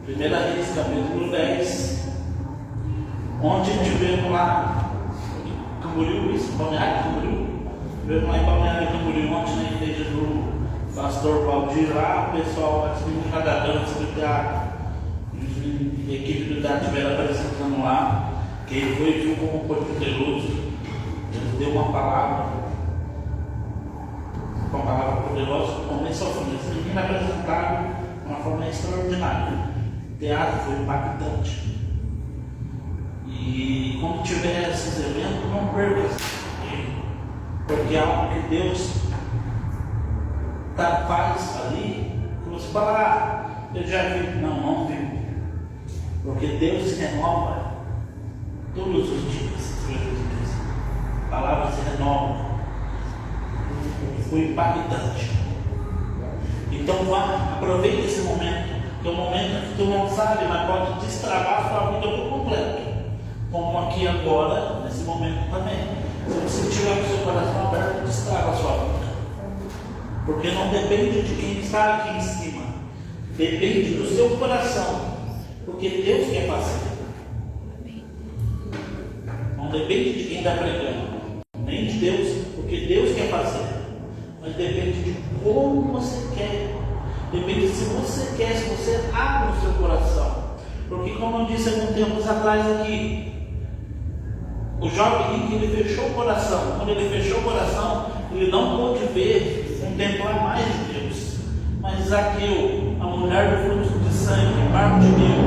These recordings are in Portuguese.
Primeira Reis, capítulo 10, onde tivemos lá em Camboriú, isso, Balneário Camboriú. Tivemos lá em Balneário Camboriú, ontem na igreja do pastor Valdir lá, o pessoal, as meninas da dança, do teatro, a equipe do teatro estiveram apresentando lá. Quem foi viu como foi poderoso. Ele deu uma palavra poderosa, começo ao fim. As meninas apresentaram de uma forma extraordinária. O teatro foi impactante. E quando tiver esses eventos, não perca, porque é algo que Deus faz ali, que você fala, eu já vi. Não vi. Porque Deus se renova todos os dias. A palavra se renova. Foi impactante. Então aproveite esse momento, que é um momento que tu não sabe, mas pode destravar a sua vida por completo. Como aqui agora, nesse momento também. Se você tiver o seu coração aberto, destrava a sua vida. Porque não depende de quem está aqui em cima. Depende do seu coração. Porque Deus quer fazer. Não depende de quem está pregando. Nem de Deus, porque Deus quer fazer. Mas depende de como você quer. Depende se você quer, se você abre o seu coração. Porque como eu disse alguns tempos atrás aqui, o jovem rico, ele fechou o coração. Quando ele fechou o coração, ele não pôde ver, contemplar mais de Deus. Mas Zaqueu, a mulher do fluxo de sangue, Bartimeu,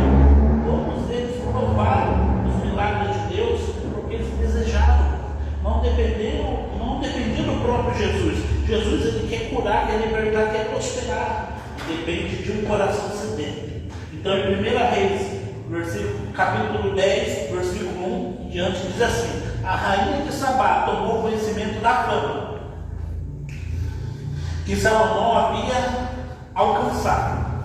todos eles provaram os milagres de Deus porque eles desejaram. Não dependia do próprio Jesus. Jesus, ele quer curar, quer libertar, quer prosperar. Depende de um coração sedento. Então, em 1 Reis, capítulo 10, versículo 1 em diante, diz assim: a rainha de Sabá tomou conhecimento da fama que Salomão havia alcançado,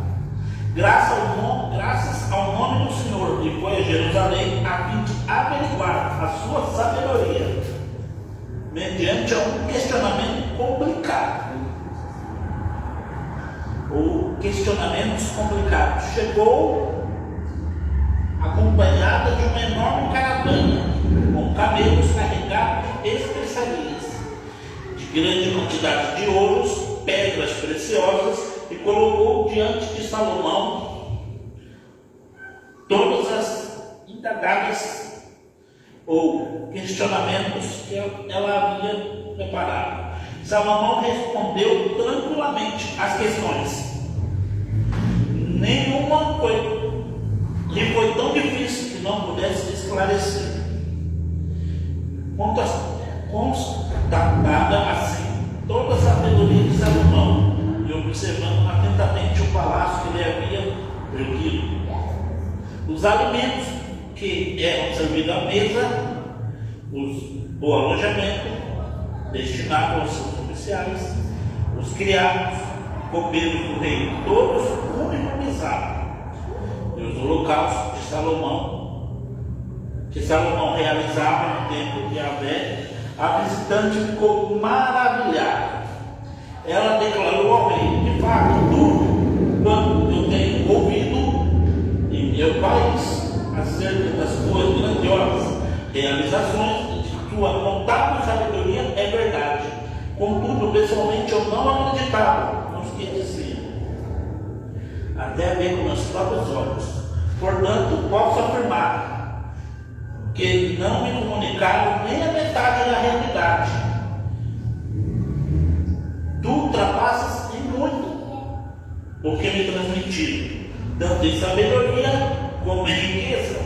graças ao nome do Senhor, e foi a Jerusalém a fim de averiguar a sua sabedoria, mediante um questionamento complicado. Ou questionamentos complicados. Chegou acompanhada de uma enorme caravana, com camelos carregados de especiarias, de grande quantidade de ouros, pedras preciosas, e colocou diante de Salomão todas as indagadas ou questionamentos que ela havia preparado. Salomão respondeu tranquilamente às questões. Nenhuma lhe foi tão difícil que não pudesse esclarecer. Constatada assim toda a sabedoria de Salomão, e observando atentamente o palácio que lhe havia erguido, os alimentos que eram servidos à mesa, o alojamento destinado aos seus oficiais, os criados, copeiros do rei, todos uniformizados, e os holocaustos de Salomão, que Salomão realizava no templo de Yahvé, a visitante ficou maravilhada. Ela declarou ao rei: de fato, tudo quanto eu tenho ouvido em meu país acerca das suas grandiosas realizações, de sua notável sabedoria, é verdade. Contudo, pessoalmente, eu não acreditava nos que dizia, até ver com meus próprios olhos. Portanto, posso afirmar que não me comunicaram nem a metade da realidade. Tu ultrapassas em muito o que me transmitiram, tanto em sabedoria como em riqueza.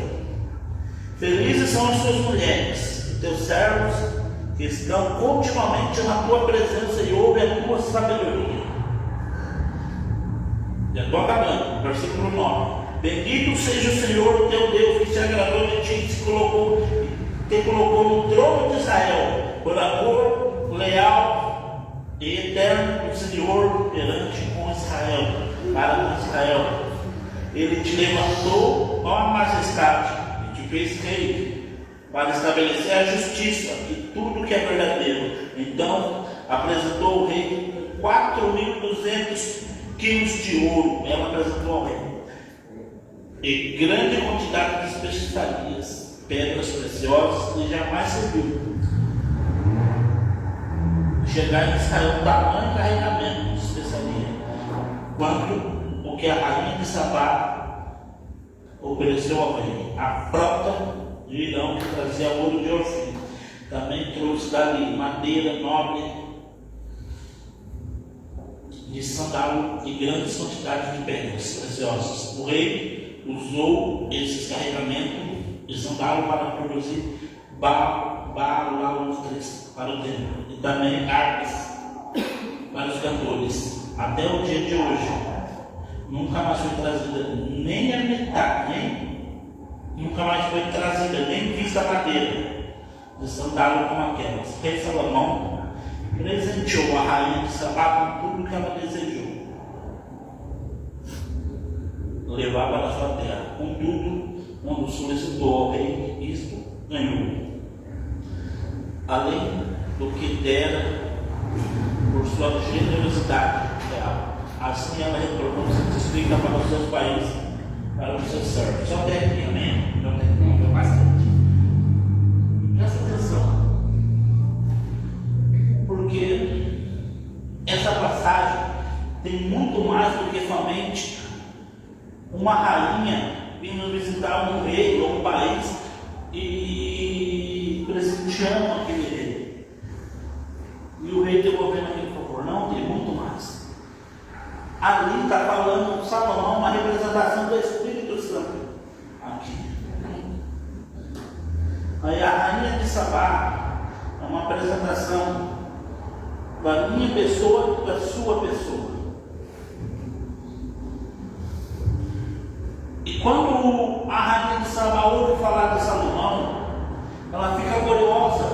Felizes são as suas mulheres, teus servos, que estão continuamente na tua presença e ouvem a tua sabedoria. Já estou acabando, versículo 9. Bendito seja o Senhor, o teu Deus, que se agradou de ti e te colocou no trono de Israel, por amor leal e eterno do Senhor perante com Israel, para com Israel. Ele te levantou, ó majestade, e te fez rei, para estabelecer a justiça e tudo que é verdadeiro. Então apresentou o rei 4.200 quilos de ouro. Ela apresentou ao rei e grande quantidade de especiarias, pedras preciosas que jamais se viu. Chegar em Israel, tamanho carregamento de especiaria, quanto o que a rainha de Sabá ofereceu ao rei. A frota de Irão, que trazia ouro de Ofir, também trouxe dali madeira nobre de sandalo e grandes quantidades de pedras preciosas. O rei usou esses carregamentos de sandalo para produzir balaustres para o templo e também harpas para os cantores. Até o dia de hoje, nunca mais foi trazida nem a metade, nunca mais foi trazida nem vista madeira de sandalo como aquelas. O rei Salomão presenteou a rainha de Sabá com tudo que ela desejou levar para a sua terra. Contudo, quando solicitou ao rei isto, ganhou, além do que dera por sua generosidade real. Assim ela retornou satisfeita para os seus países, para os seus servos. Só até aqui, amém? Então tem que bastante. Presta atenção. Porque essa passagem tem muito mais do que somente uma rainha vindo visitar um rei ou um país e presenteando aquele rei. E o rei devolvendo aquele favor. Não, tem muito mais. Ali está falando Salomão, uma representação do Espírito Santo. Aqui. Aí a rainha de Sabá é uma apresentação da minha pessoa e da sua pessoa. E quando a rainha de Sabá ouve falar de Salomão, ela fica gloriosa.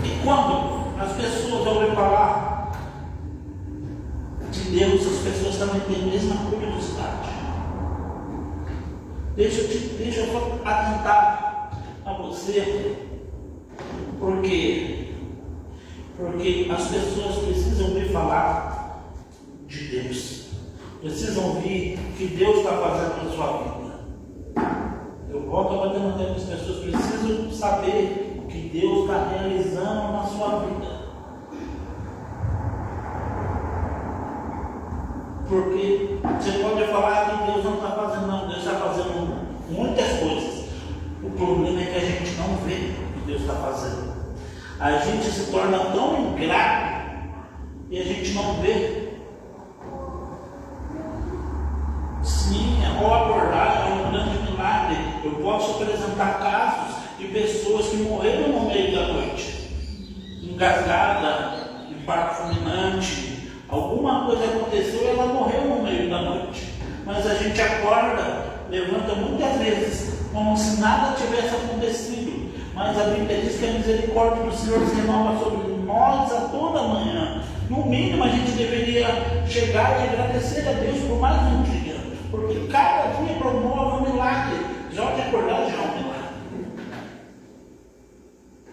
E quando as pessoas ouvem falar de Deus, as pessoas também têm a mesma curiosidade. Deixa eu só atentar a você, porque as pessoas precisam ouvir falar de Deus, precisam ouvir o que Deus está fazendo na sua vida. Eu volto a bater no tempo, as pessoas precisam saber o que Deus está realizando na sua vida. Porque você pode falar que Deus não está fazendo, não, Deus está fazendo muitas coisas. O problema é que a gente não vê o que Deus está fazendo. A gente se torna tão ingrato e a gente não vê. Sim, a boa abordagem é um grande milagre. Eu posso apresentar casos de pessoas que morreram no meio da noite, engasgada, infarto fulminante, alguma coisa aconteceu e ela morreu no meio da noite. Mas a gente acorda, levanta muitas vezes como se nada tivesse acontecido. Mas a Bíblia diz que a misericórdia do Senhor se renova sobre nós a toda manhã. No mínimo a gente deveria chegar e agradecer a Deus por mais um dia, porque cada dia promove um milagre. Já de acordar já é um milagre.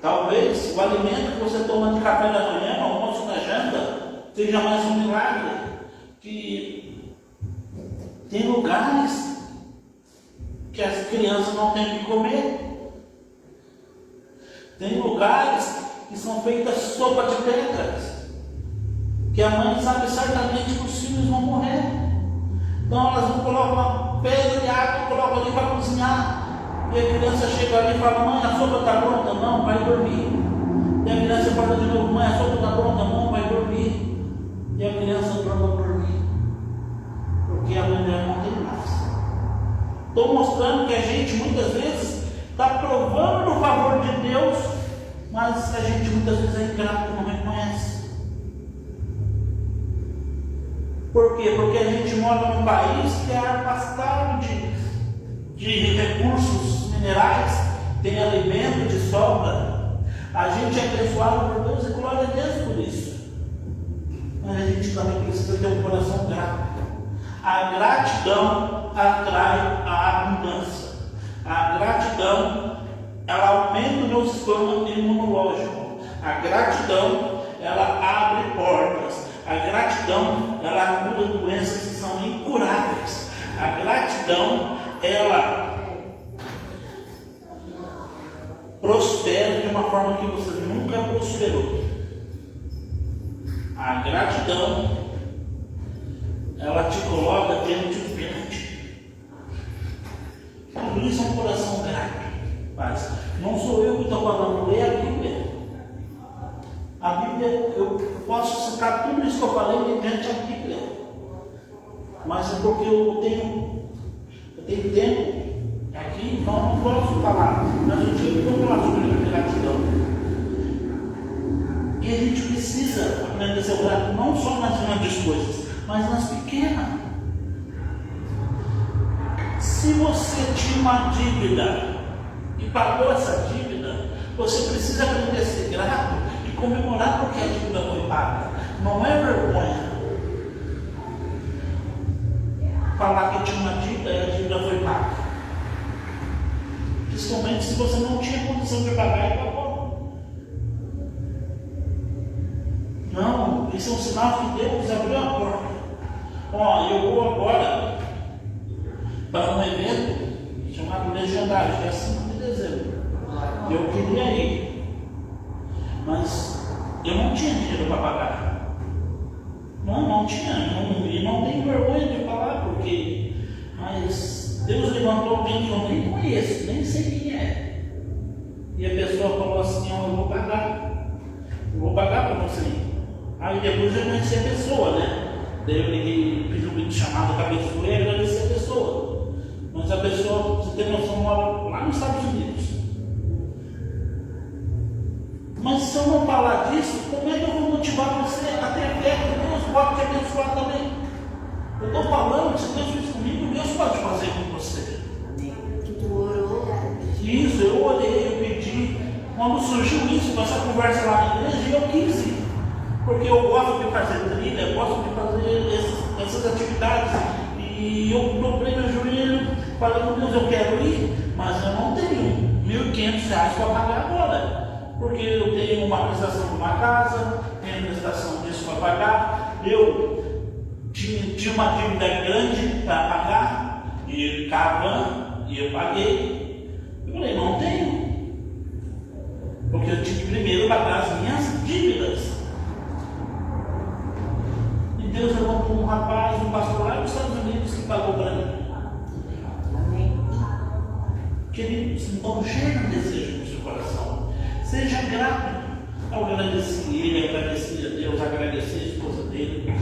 Talvez o alimento que você toma de café da manhã, no almoço, na janta, seja mais um milagre. Que tem lugares que as crianças não têm que comer. Tem lugares que são feitas sopa de pedras, que a mãe sabe certamente que os filhos vão morrer. Então elas não colocam uma pedra de água, colocam ali para cozinhar. E a criança chega ali e fala: mãe, a sopa está pronta? Não, vai dormir. E a criança fala de novo: mãe, a sopa está pronta? Não, vai dormir. E a criança torna a dormir, porque a mulher não tem mais. Estou mostrando que a gente muitas vezes está provando o favor de Deus, mas a gente muitas vezes é ingrato e não reconhece. Por quê? Porque a gente mora num país que é afastado de recursos minerais, tem alimento de sobra. A gente é abençoado por Deus e glória a Deus por isso. Mas a gente também precisa ter um coração grato. A gratidão atrai a abundância. A gratidão, ela aumenta o meu sistema imunológico. A gratidão, ela abre portas. A gratidão, ela cura doenças que são incuráveis. A gratidão, ela prospera de uma forma que você nunca prosperou. A gratidão, ela te coloca diante do grande. Por isso é um coração grato. Mas não sou eu que estou falando, lê a Bíblia. A Bíblia, eu posso citar tudo isso que eu falei mediante a Bíblia. Mas é porque eu tenho tempo aqui, então eu não posso falar. Mas eu digo que eu falar sobre gratidão. E a gente precisa aprender a ser grato não só nas grandes coisas, mas nas pequenas. Se você tinha uma dívida e pagou essa dívida, você precisa aprender a ser grato e comemorar porque a dívida foi paga. Não é vergonha falar que tinha uma dívida e a dívida foi paga. Principalmente se você não tinha condição de pagar e pagou. Não, isso é um sinal que Deus abriu a porta. Ó, eu vou agora para um evento chamado Legendário, que é 5 de dezembro. Eu queria ir, mas eu não tinha dinheiro para pagar. Não tinha, e não tenho vergonha de falar, porque mas Deus levantou alguém que eu nem conheço, nem sei quem é. E a pessoa falou assim, ó, eu vou pagar para você ir. Aí depois eu conheci a pessoa, né? Daí eu liguei, fiz um vídeo chamado com a pessoa e agradeci a pessoa. Mas a pessoa, você tem noção, mora lá nos Estados Unidos. Mas se eu não falar disso, como é que eu vou motivar você a ter fé que Deus pode te abençoar também? Eu estou falando, se Deus fez comigo, Deus pode fazer com você. Tu orou? Isso, eu orei, eu pedi. Quando surgiu isso, com essa conversa lá na igreja, eu quis ir. Porque eu gosto de fazer trilha, eu gosto de fazer essas atividades. E eu dobrei meu joelho, falei, meu Deus, eu quero ir, mas eu não tenho R$ 1.500 para pagar agora. Porque eu tenho uma prestação de uma casa, tenho prestação disso para pagar. Eu tinha uma dívida grande para pagar, e Cavan, e eu paguei. Eu falei, não tenho. Porque eu tinha que primeiro pagar as minhas dívidas. E Deus levantou um rapaz, um pastor lá nos Estados Unidos que pagou para mim. Amém. Queridos, então gera um desejo no seu coração. Seja grato. Eu agradeci ele, agradeci a Deus, agradeci a esposa dele,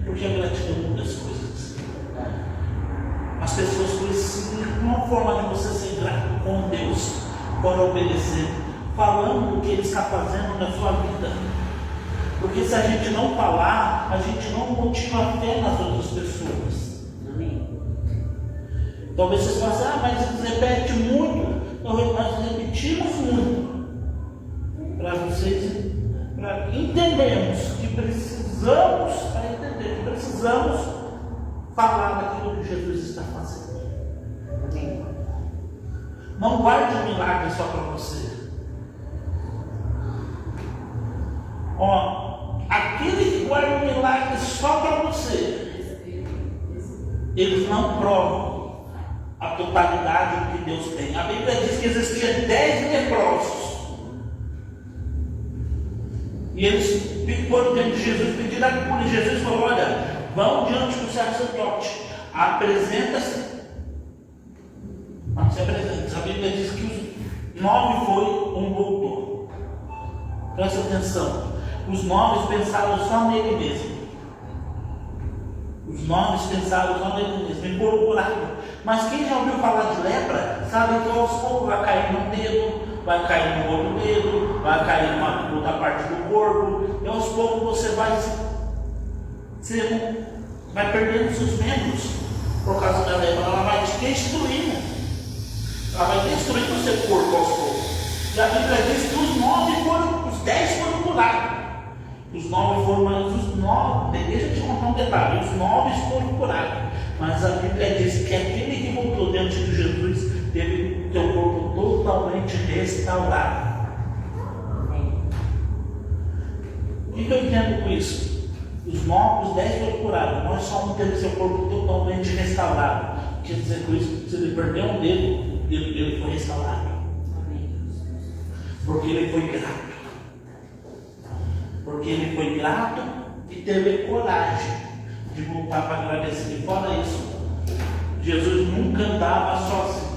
porque a gratidão muda as coisas. As pessoas precisam de uma forma de você ser grato com Deus, para obedecer, falando o que Ele está fazendo na sua vida. Porque se a gente não falar, a gente não motiva a fé nas outras pessoas. Amém. Talvez vocês façam, mas eles repetem muito. Nós repetimos muito. Para vocês, para entendermos que precisamos, falar daquilo que Jesus está fazendo. Amém. Não guarde o milagre só para você. Ó, aquele que guarda o milagre só para você, eles não provam a totalidade do que Deus tem. A Bíblia diz que existia 10 leprosos. E eles foram diante de Jesus pedir a cura. E Jesus falou, olha, vão diante do sacerdote, apresenta-se. Não se apresenta. A Bíblia diz que os 9 foi, um voltou. Presta atenção. Os 9 pensaram só nele mesmo. Os 9 pensaram só nele mesmo, em pôr o buraco. Mas quem já ouviu falar de lepra, sabe que aos poucos vai cair no dedo, vai cair no outro dedo, vai cair numa outra parte do corpo, e aos poucos você vai perdendo seus membros por causa da lepra. Ela vai te destruindo, ela vai destruindo o seu corpo aos poucos. E a Bíblia diz que os 10 foram curados. Os 9 foram, mas os 9, deixa eu te contar um detalhe, os 9 foram curados. Mas a Bíblia diz que aquele que voltou diante de Jesus teve o seu corpo totalmente restaurado. O que eu entendo com isso? Os 9, os 10 foram curados, nós só não temos seu corpo totalmente restaurado. quer dizer com isso que se ele perdeu um dedo, o dedo dele foi restaurado. Porque ele foi grato. Porque ele foi grato e teve coragem de voltar para agradecer. E fora isso, Jesus nunca andava sozinho.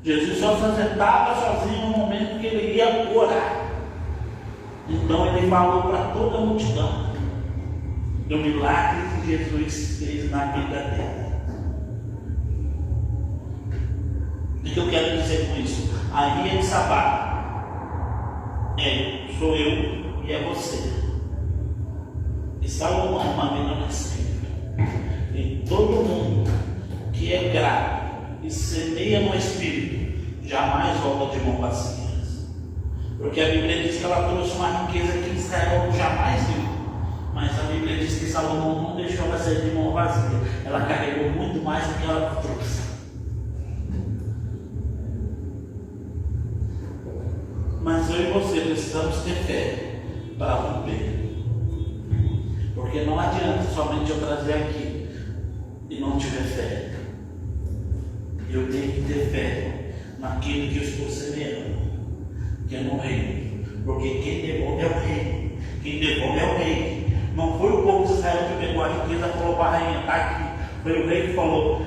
Jesus só se sentava sozinho no momento que ele ia orar. Então ele falou para toda a multidão do milagre que Jesus fez na vida dele. O que eu quero dizer com isso? A Ria de Sabá sou eu e é você. E Salomão, uma vida no Espírito. E todo mundo que é grato e semeia no Espírito jamais volta de mão vazia. Porque a Bíblia diz que ela trouxe uma riqueza que Israel jamais viu. Mas a Bíblia diz que Salomão não deixou ela sair de mão vazia. Ela carregou muito mais do que ela trouxe. Mas eu e você precisamos ter fé para romper. Porque não adianta somente eu trazer aqui e não tiver fé. Eu tenho que ter fé naquilo que eu estou semeando, que é no reino. Porque quem devolve é o rei. Quem devolve é o rei. Não foi o povo de Israel que pegou a riqueza e falou para a rainha, está aqui. Foi o rei que falou,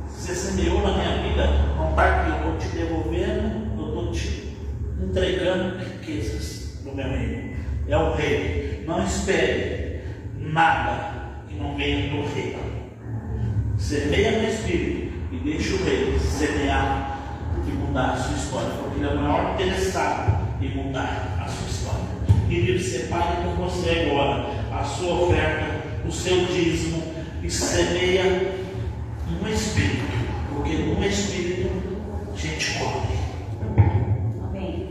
você semeou na minha vida, não está aqui, eu estou te devolvendo, eu estou te entregando riquezas do meu reino. É o rei. Não espere nada que não venha do rei. Semeia no Espírito e deixa o rei semear e mudar a sua história, porque ele é o maior interessado em mudar a sua história. Querido, separe com você agora a sua oferta, o seu dízimo e semeia no Espírito, porque no Espírito a gente come. Amém.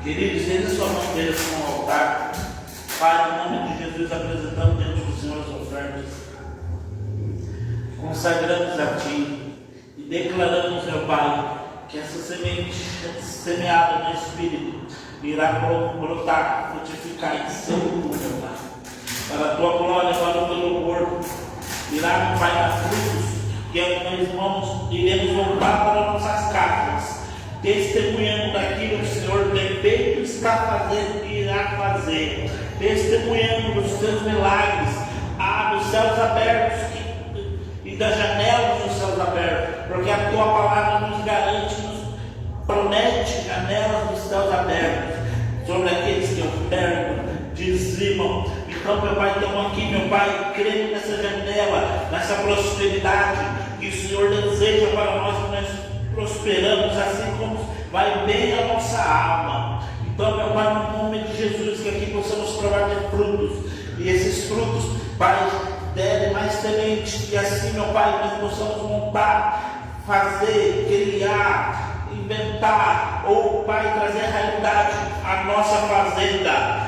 Queridos, eles só não desçam ao altar. Pai, em nome de Jesus, apresentamos diante do Senhor as ofertas, consagramos a Ti e declaramos, meu Pai, que essa semente semeada no Espírito irá brotar, frutificar em seu mundo, meu Pai. Para a Tua glória, para o Teu louvor, irá, Pai, dar frutos, que nós iremos voltar para nossas casas, testemunhando daquilo que o Senhor tem feito, está fazendo e irá fazer, testemunhando dos seus milagres, dos céus abertos e das janelas dos céus abertos, porque a tua palavra nos garante, nos promete janelas dos céus abertos sobre aqueles que ofertam, dizimam. Então, meu Pai, estamos aqui, meu Pai, crendo nessa janela, nessa prosperidade que o Senhor deseja para nós, que nós prosperamos, assim como vai bem a nossa alma. Então, meu Pai, no nome de Jesus, que aqui possamos provar de frutos, e esses frutos, Pai, derem mais semente, e assim, meu Pai, nós possamos montar, fazer, criar, inventar, ou, Pai, trazer a realidade à nossa fazenda,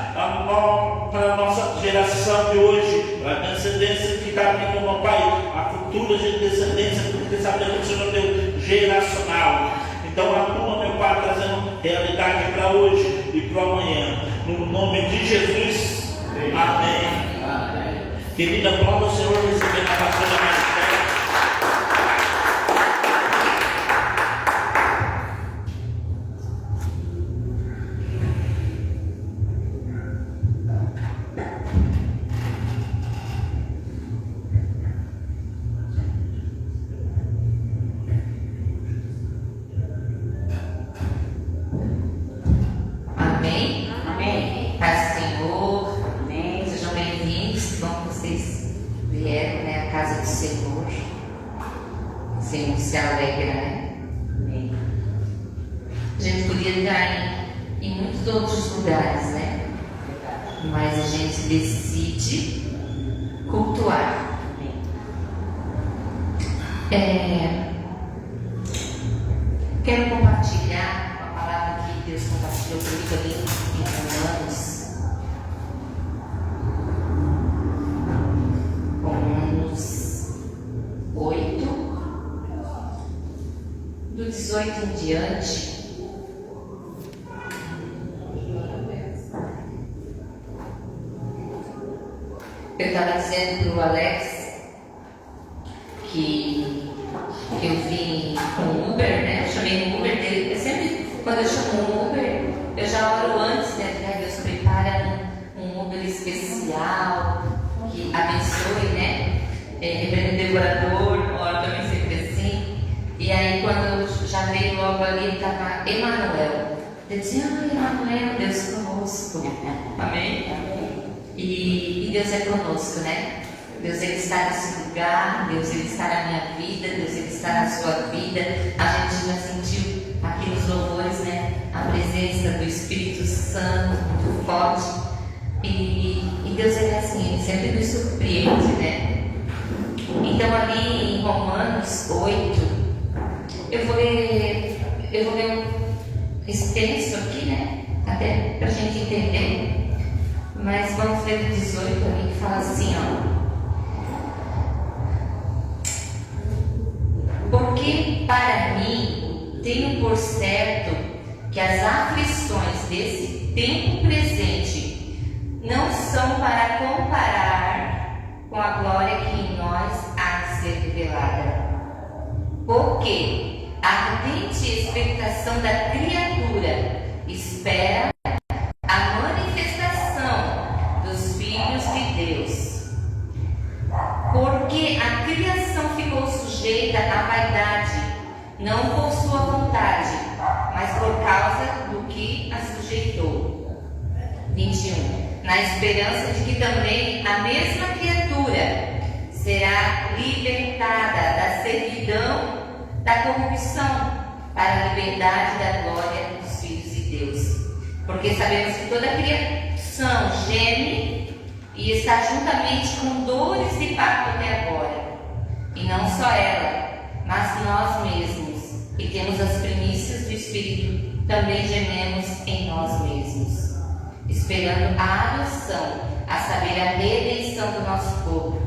para a nossa geração de hoje, para a descendência que está vindo, meu Pai, a futura descendência, porque sabemos que o Senhor deu geracional. Então atua, meu Pai, trazendo realidade para hoje e para amanhã. No nome de Jesus. Amém. Amém. Querida, aplauda o Senhor recebendo a pastora Maricela. Se alegra, né? Amém. A gente podia estar em muitos outros lugares, né? mas a gente decide cultuar. Quero compartilhar uma palavra que Deus compartilhou comigo ali em Romanos 8, do 18 em diante. Eu estava dizendo para o Alex que eu vim com o Uber, né? Eu chamei o Uber dele. Eu sempre, quando eu chamo um Uber, eu já oro antes, né? Deus prepara um Uber especial que abençoe, né? Reverendo devorador, oro também sempre assim. E aí, quando já veio logo ali, estava Emanuel. Eu disse, Emanuel, Deus conosco. Amém? E Deus é conosco, né? Deus ele está nesse lugar, Deus ele está na minha vida, Deus ele está na sua vida. A gente já sentiu aqui nos louvores, né? A presença do Espírito Santo muito forte. E Deus ele é assim, ele sempre nos surpreende, né? Então ali em Romanos 8, eu vou ler esse texto aqui, né? Até para a gente entender. Mas vamos ler o 18 ali que fala assim, ó. Porque para mim tenho por certo que as aflições desse tempo presente não são para comparar com a glória que em nós há de ser revelada. Porque a ardente expectação da criatura espera a manifestação dos filhos de Deus. Porque a criação ficou sujeita à vaidade, não por sua vontade, mas por causa do que a sujeitou. 21. Na esperança de que também a mesma criatura será libertada da servidão da corrupção para a liberdade da glória dos filhos de Deus. Porque sabemos que toda a criação geme e está juntamente com dores de parto até agora. E não só ela, mas nós mesmos, que temos as primícias do Espírito, também gememos em nós mesmos, esperando a adoção, a saber, a redenção do nosso corpo,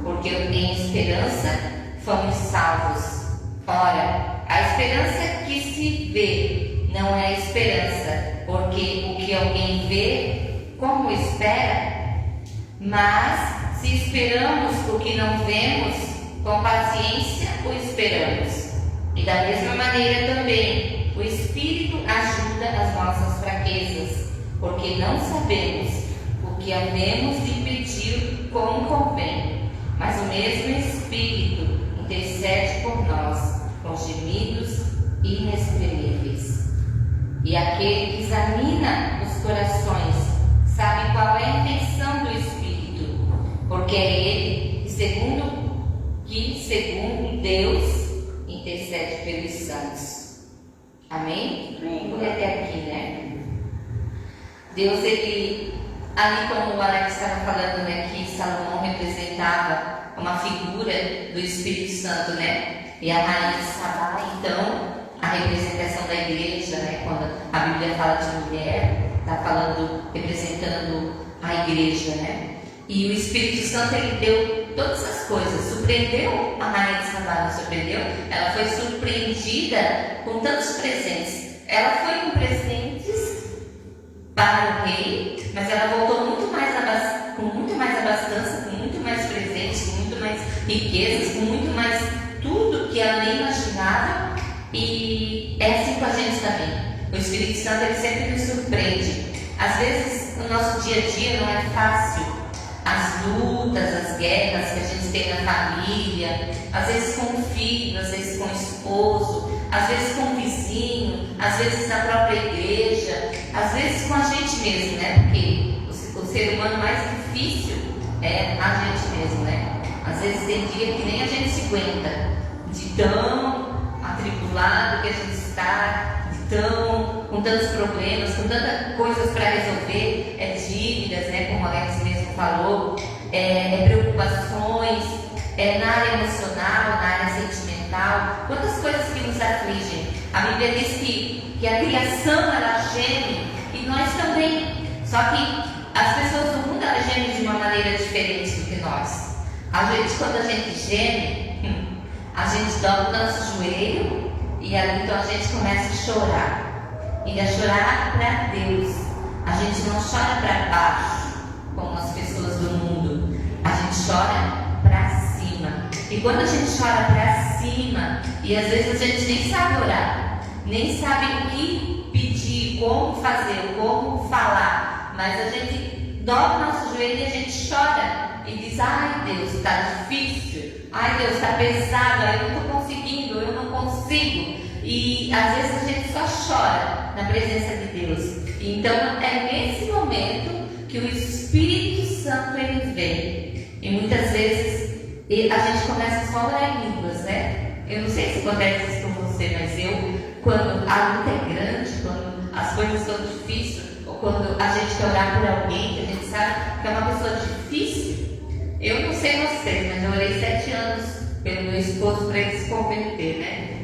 porque em esperança fomos salvos. Ora, a esperança que se vê não é esperança, porque o que alguém vê, como espera? Mas, se esperamos o que não vemos, com paciência o esperamos. E da mesma maneira também, o Espírito ajuda as nossas fraquezas, porque não sabemos o que havemos de pedir como convém, mas o mesmo Espírito intercede por nós, com gemidos inexprimíveis. E aquele que examina os corações sabe qual é a intenção do Espírito, porque é Ele que, segundo Deus, intercede pelos santos. Amém? Vou ler até aqui, né? Deus, ele, ali como o Alex estava falando, né, que Salomão representava uma figura do Espírito Santo, né? E a rainha de Sabá, então, a representação da igreja, né? Quando a Bíblia fala de mulher, está falando, representando a igreja, né? E o Espírito Santo, ele deu todas as coisas. Surpreendeu a rainha de Sabá, não surpreendeu? Ela foi surpreendida com tantos presentes. Ela foi com presentes para o rei, mas ela voltou com muito mais abastança, com muito mais presentes, com muito mais riquezas, com muito mais tudo que ela nem imaginava. E é assim com a gente também. O Espírito Santo, ele sempre nos surpreende. Às vezes, no nosso dia a dia não é fácil. As lutas, as guerras que a gente tem na família, às vezes com o filho, às vezes com o esposo, às vezes com o vizinho, às vezes na própria igreja, às vezes com a gente mesmo, né? Porque o ser humano mais difícil é a gente mesmo, né? Às vezes tem dia que nem a gente se aguenta, de tão atribulado que a gente está, com tantos problemas, com tantas coisas para resolver, é dívida, dúvidas, né? Como a Alex mesmo falou, preocupações, na área emocional, na área sentimental, quantas coisas que nos afligem. A Bíblia diz que a criação ela geme e nós também. Só que as pessoas do mundo elas gemem de uma maneira diferente do que nós. Quando a gente geme, a gente dobra o nosso joelho e ali então a gente começa a chorar. E a chorar para Deus. A gente não chora para baixo, como as pessoas do mundo. A gente chora para cima. E quando a gente chora para cima, e às vezes a gente nem sabe orar, nem sabe o que pedir, como fazer, como falar, mas a gente dobra o nosso joelho e a gente chora e diz: ai Deus, está difícil, ai Deus, está pesado, eu não estou conseguindo, eu não consigo. E às vezes a gente só chora na presença de Deus. Então é nesse momento que o Espírito Santo ele vem. E muitas vezes a gente começa só a orar em línguas, né? Eu não sei se acontece isso com você, mas quando a luta é grande, quando as coisas são difíceis, ou quando a gente quer orar por alguém que a gente sabe que é uma pessoa difícil, eu não sei vocês, mas eu orei 7 anos pelo meu esposo para ele se converter, né?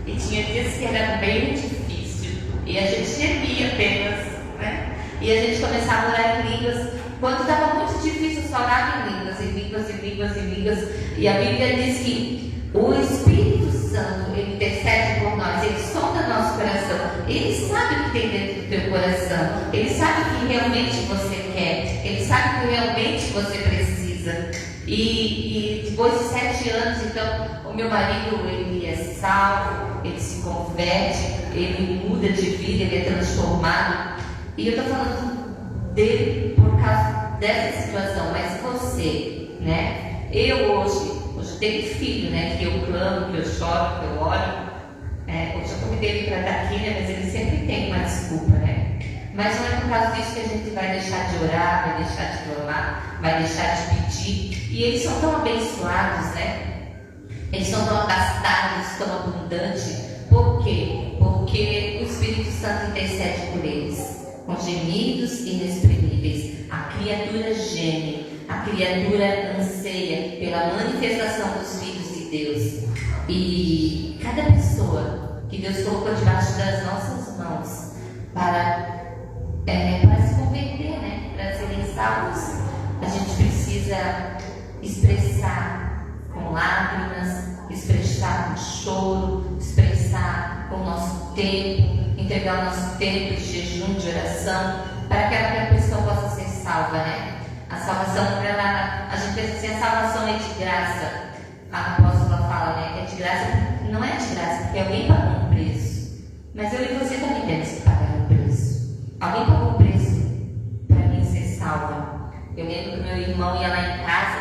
E tinha dias que era bem difícil, e a gente gemia apenas, né? E a gente começava a orar em línguas. Quando estava muito difícil, só orava em línguas, em línguas, em línguas, em línguas. E a Bíblia diz que o Espírito Santo, ele intercede por nós, ele sonda nosso coração, ele sabe o que tem dentro do teu coração, ele sabe o que realmente você quer, ele sabe o que realmente você precisa. E depois de 7 anos, então, o meu marido, ele é salvo, ele se converte, ele muda de vida, ele é transformado. E eu estou falando dele por causa dessa situação, mas você, né? Eu hoje tenho filho, né? Que eu clamo, que eu choro, que eu oro. Hoje eu convidei ele para estar aqui, né? Mas ele sempre tem uma desculpa, né? Mas não é por causa disso que a gente vai deixar de orar, vai deixar de clamar, vai deixar de pedir. E eles são tão abençoados, né? Eles são tão abastados, tão abundantes. Por quê? Porque o Espírito Santo intercede por eles, com gemidos inexprimíveis. A criatura geme, a criatura anseia pela manifestação dos filhos de Deus. E cada pessoa que Deus colocou debaixo das nossas mãos para se converter, né? Para serem salvos, a gente precisa expressar com lágrimas, expressar com choro, expressar com o nosso tempo, entregar o nosso tempo de jejum, de oração, para que aquela pessoa possa ser salva, né? A salvação, a gente pensa assim, a salvação é de graça. A apóstola fala, né? É de graça, não é de graça, porque alguém pagou um preço. Mas eu e você também temos que pagar um preço. Alguém pagou um preço para mim ser salva. Eu lembro que meu irmão ia lá em casa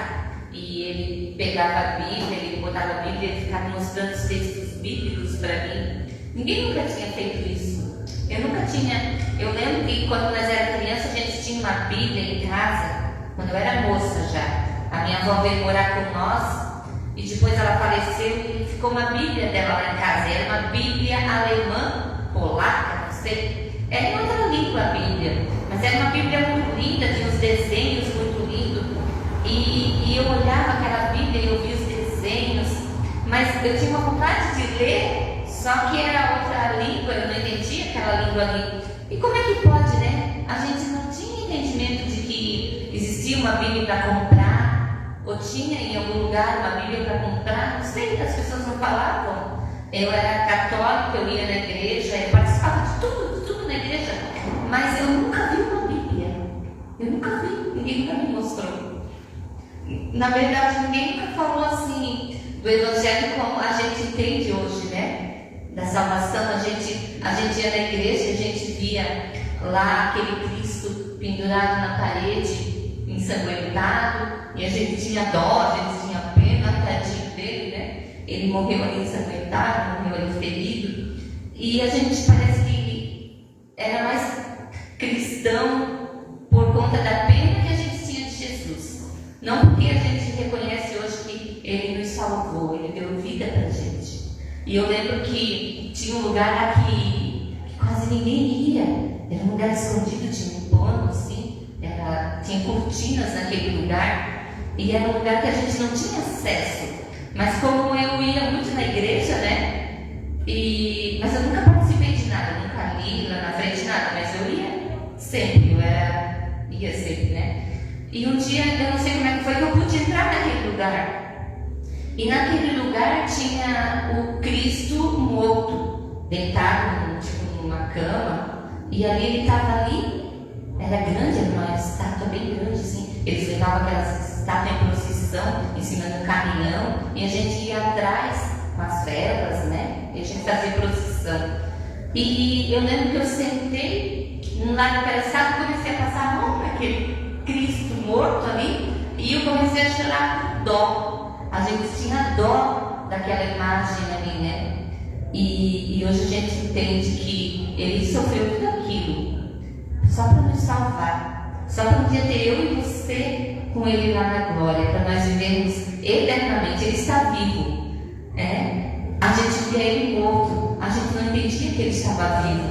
e ele pegava a Bíblia, ele botava a Bíblia e ele ficava mostrando os textos bíblicos para mim. Ninguém nunca tinha feito isso. Eu lembro que quando nós éramos crianças, a gente tinha uma Bíblia em casa, quando eu era moça já. A minha avó veio morar com nós e depois ela faleceu e ficou uma Bíblia dela lá em casa. Era uma Bíblia alemã, polaca, não sei. Era em outra língua a Bíblia, mas era uma Bíblia muito linda, tinha uns desenhos muito lindos. E eu olhava aquela Bíblia e eu via os desenhos, mas eu tinha uma vontade de ler, só que era outra língua, eu não entendia aquela língua ali. E como é que pode, né? A gente não tinha entendimento de que existia uma Bíblia para comprar, ou tinha em algum lugar uma Bíblia para comprar, não sei, as pessoas não falavam. Eu era católica, eu ia na igreja, eu participava de tudo na igreja, mas eu nunca vi uma Bíblia. Eu nunca vi, ninguém nunca me mostrou. Na verdade, ninguém nunca falou assim do Evangelho como a gente entende hoje, né? Da salvação, a gente ia na igreja e a gente via lá aquele Cristo pendurado na parede, ensanguentado, e a gente tinha dó, a gente tinha pena, tadinho dele, né? Ele morreu ali ensanguentado, morreu ali ferido, e a gente parece que era mais cristão por conta da pena que a gente tinha de Jesus, não porque a gente reconhece hoje que ele nos salvou, ele deu vida pra gente. E eu lembro que tinha um lugar lá que quase ninguém ia. Era um lugar escondido, tinha um pano assim, tinha cortinas naquele lugar, e era um lugar que a gente não tinha acesso. Mas como eu ia muito na igreja, né? Mas eu nunca participei de nada, nunca li lá na frente nada, mas eu ia sempre, ia sempre, né? E um dia, eu não sei como é que foi, que eu pude entrar naquele lugar. E naquele lugar tinha o Cristo morto, deitado tipo numa cama, e ali ele estava ali. Era grande, era uma estátua bem grande, assim. Eles levavam aquelas estátuas em procissão em cima do caminhão, e a gente ia atrás com as velas, né? E a gente fazia procissão. E eu lembro que eu sentei lá naquela estátua, comecei a passar a mão naquele Cristo morto ali, e eu comecei a chorar com dó. A gente tinha dó daquela imagem ali, né? E hoje a gente entende que ele sofreu tudo aquilo só para nos salvar, só para um dia ter eu e você com ele lá na glória, para nós vivermos eternamente. Ele está vivo, a gente via ele morto, a gente não entendia que ele estava vivo.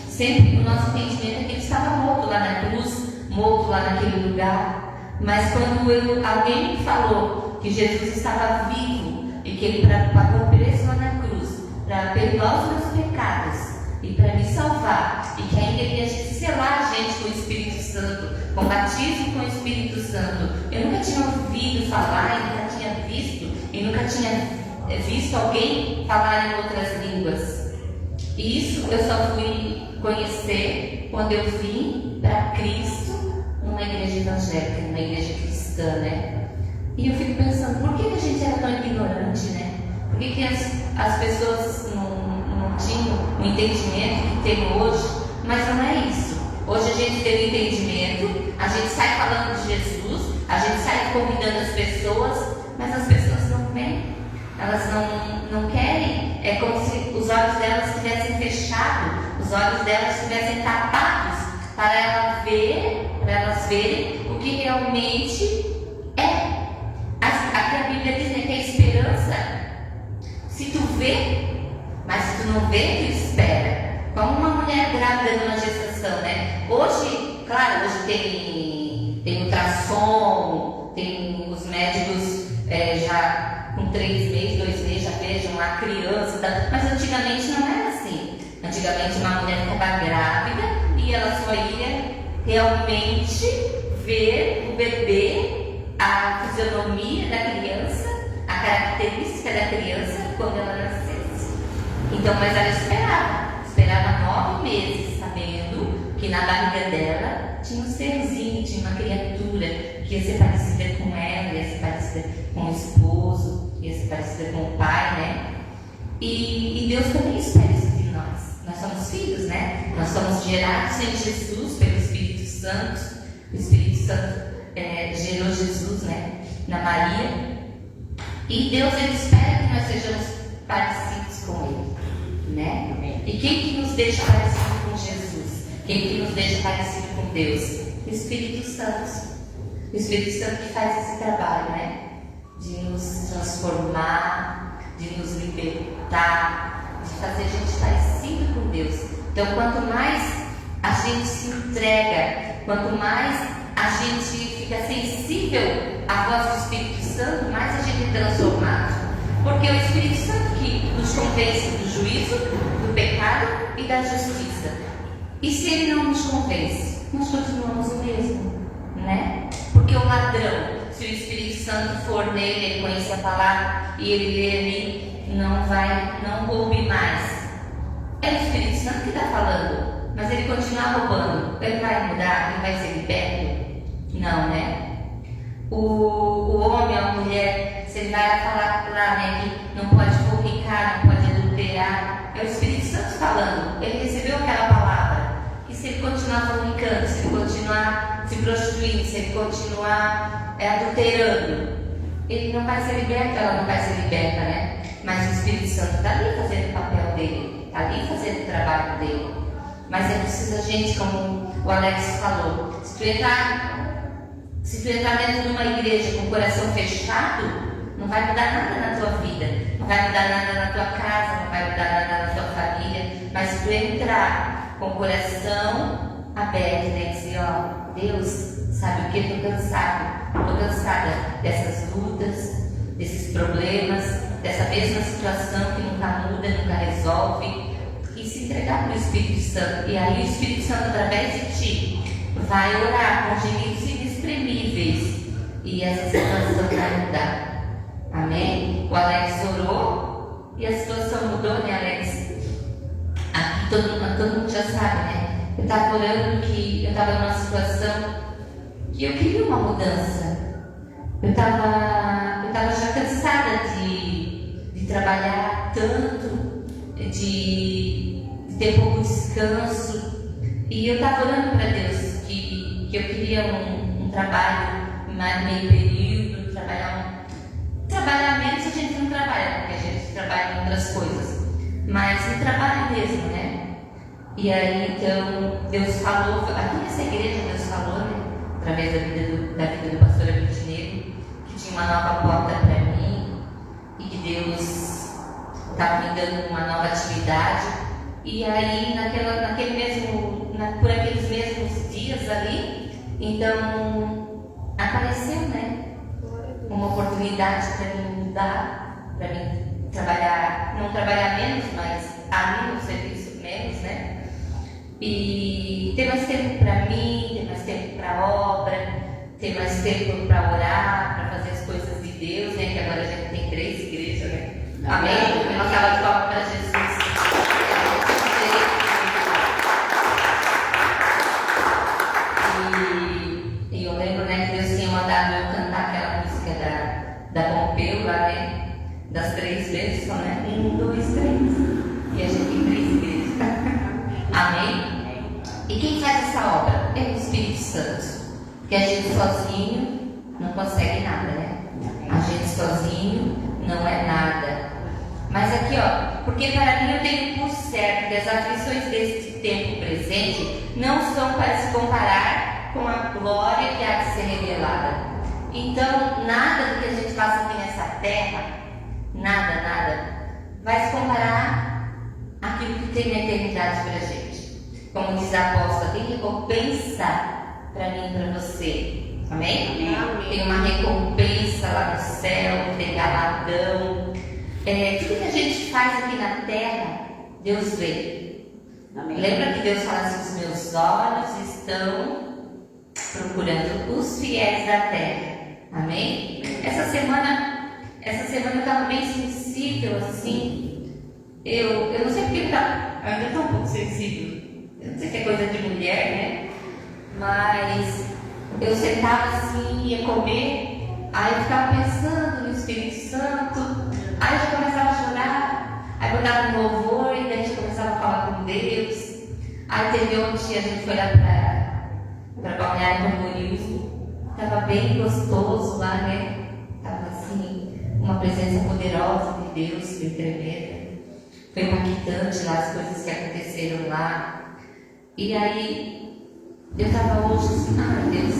Sempre o nosso entendimento é que ele estava morto lá na cruz, morto lá naquele lugar. Mas quando alguém me falou que Jesus estava vivo e que ele pagou o preço lá na cruz para perdoar os meus pecados e para me salvar, e que ainda ele ia selar a gente com o Espírito Santo, com batismo com o Espírito Santo, eu nunca tinha ouvido falar, eu nunca tinha visto, e nunca tinha visto alguém falar em outras línguas. E isso eu só fui conhecer quando eu vim para Cristo numa igreja evangélica, numa igreja cristã, né? E eu fico pensando, por que a gente era tão ignorante, né? Por que as pessoas não tinham o entendimento que tem hoje? Mas não é isso. Hoje a gente tem o entendimento, a gente sai falando de Jesus, a gente sai convidando as pessoas, mas as pessoas não vêm, elas não querem. É como se os olhos delas estivessem fechados, os olhos delas estivessem tapados, para elas verem o que realmente é. Aqui a Bíblia diz, né, que a esperança, se tu vê, mas se tu não vê, tu espera. Como uma mulher grávida numa gestação, né? Hoje, claro, hoje tem ultrassom, tem os médicos já com 3 meses, 2 meses já vejam a criança, tá? Mas antigamente não era assim. Antigamente uma mulher ficava grávida e ela só ia realmente ver o bebê, a fisionomia da criança, a característica da criança quando ela nascesse. Então, mas ela esperava 9 meses, sabendo que na barriga dela tinha um serzinho, tinha uma criatura que ia ser parecida com ela, ia ser parecida com o esposo, ia ser parecida com o pai, né? E Deus também espera isso de nós. Nós somos filhos, né? Nós somos gerados em Jesus pelo Espírito Santo. O Espírito Santo gerou Jesus, né? Na Maria. E Deus, ele espera que nós sejamos parecidos com ele, né? E quem que nos deixa parecido com Jesus? Quem que nos deixa parecido com Deus? O Espírito Santo. O Espírito Santo que faz esse trabalho, né? De nos transformar, de nos libertar, de fazer a gente parecido com Deus. Então, quanto mais a gente se entrega, quanto mais a gente fica sensível à voz do Espírito Santo, mais a gente é transformado. Porque é o Espírito Santo que nos convence do juízo, do pecado e da justiça. E se ele não nos convence, nós continuamos o mesmo, né? Porque o ladrão, se o Espírito Santo for nele, ele conhece a palavra e ele lê ali, não roube mais. É o Espírito Santo que está falando, mas ele continua roubando. Ele vai mudar? Ele vai ser liberto? Não, né? O homem, a mulher, se ele vai falar lá, né, que não pode fornicar, não pode adulterar, é o Espírito Santo falando. Ele recebeu aquela palavra. E se ele continuar fornicando, se ele continuar se prostituindo, se ele continuar adulterando, ele não vai ser liberto, ela não vai ser liberta, né? Mas o Espírito Santo está ali fazendo o papel dele, está ali fazendo o trabalho dele. Mas é preciso a gente, como o Alex falou, se tu entrar dentro de uma igreja com o coração fechado, não vai mudar nada na tua vida, não vai mudar nada na tua casa, não vai mudar nada na tua família. Mas se tu entrar com o coração aberto, né, dizer, ó, Deus, Sabe o que? Estou cansado. Estou cansada dessas lutas, desses problemas, dessa mesma situação que nunca muda, nunca resolve. E se entregar para o Espírito Santo. E aí o Espírito Santo, através de ti, vai orar com gemidos inexprimíveis. E essa situação vai mudar. Amém? O Alex orou e a situação mudou, né, Alex? Aqui todo mundo já sabe, né? Eu estava orando que eu estava numa situação que eu queria uma mudança. Eu estava já cansada de trabalhar tanto, de ter pouco descanso. E eu estava orando para Deus que eu queria um trabalho mais meio período, trabalhar menos. A gente não trabalha, porque a gente trabalha em outras coisas, mas no trabalho mesmo, né? E aí então Deus falou, aqui nessa igreja Deus falou, né? Através da vida do pastor Abitineiro, que tinha uma nova porta para mim e que Deus estava me dando uma nova atividade. E aí por aqueles mesmos dias ali, então apareceu, né, uma oportunidade para mim mudar, para mim trabalhar, não trabalhar menos, mas ali no serviço menos, né? E ter mais tempo para mim, ter mais tempo para a obra, ter mais tempo para orar, para fazer as coisas de Deus, né? Que agora a gente tem 3 igrejas, né? Amém? Uma salva de palmas para Jesus. E eu lembro, né, que Deus tinha mandado eu cantar aquela música da Pompeu lá, né? Das 3 vezes, só, né? 1, 2, 3. E a gente tem 3 igrejas. Amém? E quem faz essa obra? É o Espírito Santo. Porque a gente sozinho não consegue nada, né? A gente sozinho não é nada. Mas aqui, ó, porque para mim eu tenho por certo que as aflições deste tempo presente não são para se comparar com a glória que há de ser revelada. Então, nada do que a gente passa aqui nessa terra, nada, vai se comparar àquilo que tem na eternidade para a gente. Como diz a apóstola, tem recompensa para mim e para você. Amém? Amém? Tem uma recompensa lá no céu, tem galardão. Tudo que a gente faz aqui na terra, Deus vê. Amém. Lembra que Deus fala assim: os meus olhos estão procurando os fiéis da terra. Amém? Essa semana eu estava bem sensível assim. Eu não sei porque eu ainda estou um pouco sensível. Eu não sei se é coisa de mulher, né? Mas eu sentava assim, ia comer, aí eu ficava pensando no Espírito Santo, aí eu já começava a chorar, aí botava um louvor e daí já começava a falar com Deus. Aí teve ontem, a gente foi lá para Balneário Camboriú, estava bem gostoso lá, né? Estava assim, uma presença poderosa de Deus, bem tremenda. Foi impactante lá as coisas que aconteceram lá. E aí, eu estava hoje assim, Deus,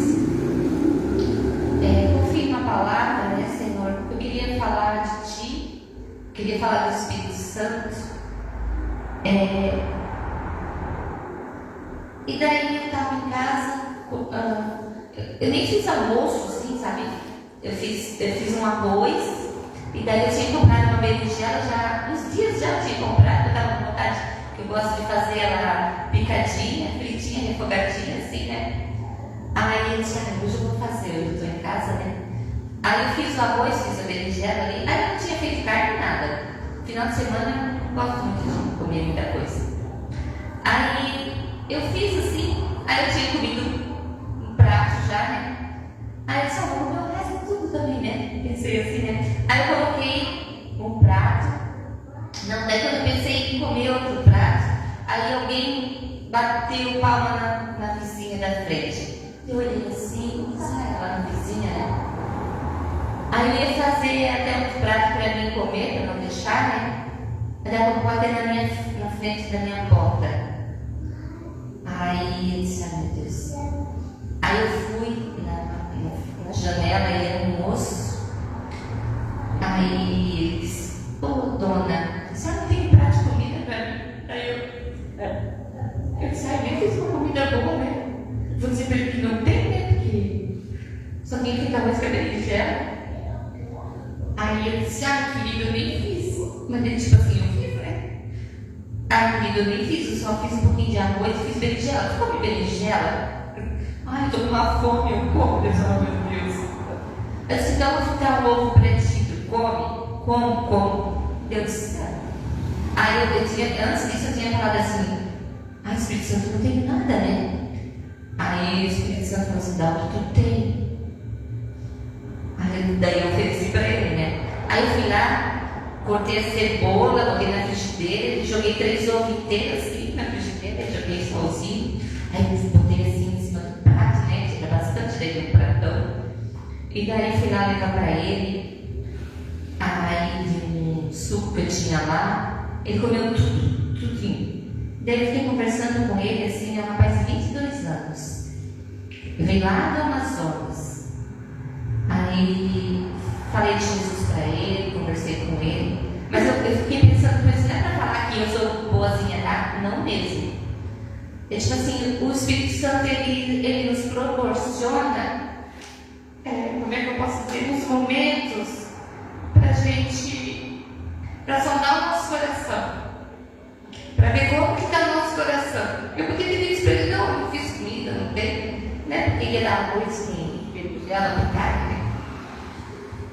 confia uma palavra, né, Senhor? Eu queria falar de Ti, queria falar do Espírito Santo. E daí eu estava em casa, eu nem fiz almoço, assim, sabe? Eu fiz um arroz, e daí eu tinha comprado uma berinjela, já, uns dias já eu tinha comprado, eu estava com vontade, que eu gosto de fazer ela picadinha, fritinha, refogadinha, assim, né? Aí eu disse, hoje eu vou fazer, hoje eu estou em casa, né? Aí eu fiz o arroz, fiz a berinjela ali, aí eu não tinha feito carne, nada. Final de semana eu não gosto muito de comer muita coisa. Aí eu fiz assim, aí eu tinha comido um prato já, né? Aí eu disse, vou comer o resto tudo também, né? Pensei assim, né? Aí eu coloquei um prato. Não, daí quando eu pensei em comer outro prato, aí alguém bateu palma na vizinha da frente. Eu olhei assim, lá na vizinha, né? Aí eu ia fazer até outro prato para mim comer, para não deixar, né? Daí eu botei na frente da minha porta. Aí eu disse, meu Deus. Aí eu fui na janela e era um moço. Aí ele disse, dona, a senhora não tem prato de comida para mim? Aí eu disse, eu fiz uma comida boa, né? Vou dizer para ele que não tem, né? Porque tipo assim, eu fiz, né? A comida eu nem fiz, eu só fiz um pouquinho de arroz e fiz berinjela. Tu come berinjela? Ai, eu tô com uma fome, eu como, Deus, oh meu Deus. Eu disse, então eu vou ficar o ovo preenchido. Como. Deus do céu. Aí antes disso eu tinha falado assim, Espírito Santo, não tem nada, né? Aí o Espírito Santo falou assim, Dalva, tu tem. Aí daí eu ofereci para ele, né? Aí eu fui lá, cortei a cebola, botei na frigideira, joguei 3 ovos inteiros assim na frigideira, joguei solzinho, aí botei assim em cima do prato, né? Tinha bastante dele no pratão. E daí fui lá levar para ele, aí de um suco que eu tinha lá, ele comeu tudinho. Daí eu fiquei conversando com ele, assim, é um rapaz de 22 anos. Eu veio lá do Amazonas. Aí falei de Jesus para ele, conversei com ele. Mas eu fiquei pensando, mas não é para falar que eu sou boazinha, tá? Não mesmo. É tipo assim, o Espírito Santo, ele nos proporciona, como é que eu posso dizer, uns momentos para sondar o nosso coração. Para ver como que está o nosso coração. Eu podia ter dito para ele, não, eu não fiz comida, não tem, né? Porque ia dar arroz com berinjela, com carne.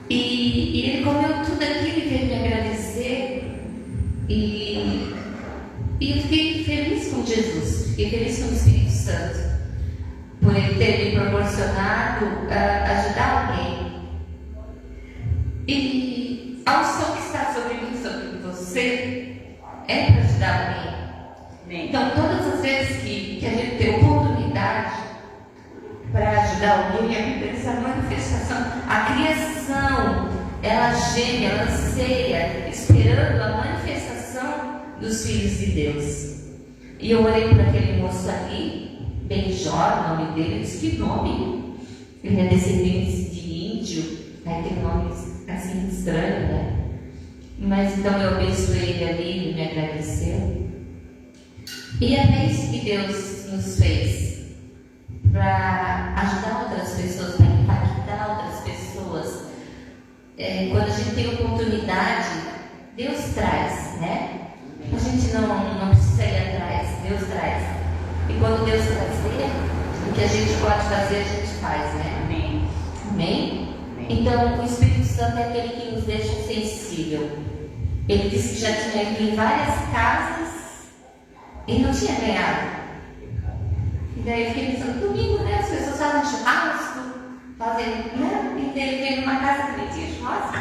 E ele comeu tudo aquilo e veio me agradecer. E eu fiquei feliz com Jesus, fiquei feliz com o Espírito Santo, por ele ter me proporcionado ajudar alguém. E a unção que está sobre mim, sobre você, é para ajudar alguém. Então, todas as vezes que a gente tem oportunidade para ajudar alguém, a vida dessa manifestação, a criação, ela geme, ela anseia, esperando a manifestação dos filhos de Deus. E eu orei por aquele moço ali, Benjor, o nome dele, disse que nome? Ele é descendente de índio, aí tem nome assim estranho, né? Mas então eu abençoei ele ali, ele me agradeceu. E é isso que Deus nos fez para ajudar outras pessoas, para impactar outras pessoas. Quando a gente tem oportunidade, Deus traz, né? A gente não precisa ir atrás, Deus traz. E quando Deus trazer, o que a gente pode fazer, a gente faz, né? Amém. Amém? Então, o Espírito Santo é aquele que nos deixa sensível. Ele disse que já tinha ido em várias casas e não tinha ganhado. E daí eu fiquei pensando, domingo, né? As pessoas fazem churrasco, né? E ele veio numa casa que tinha churrasco.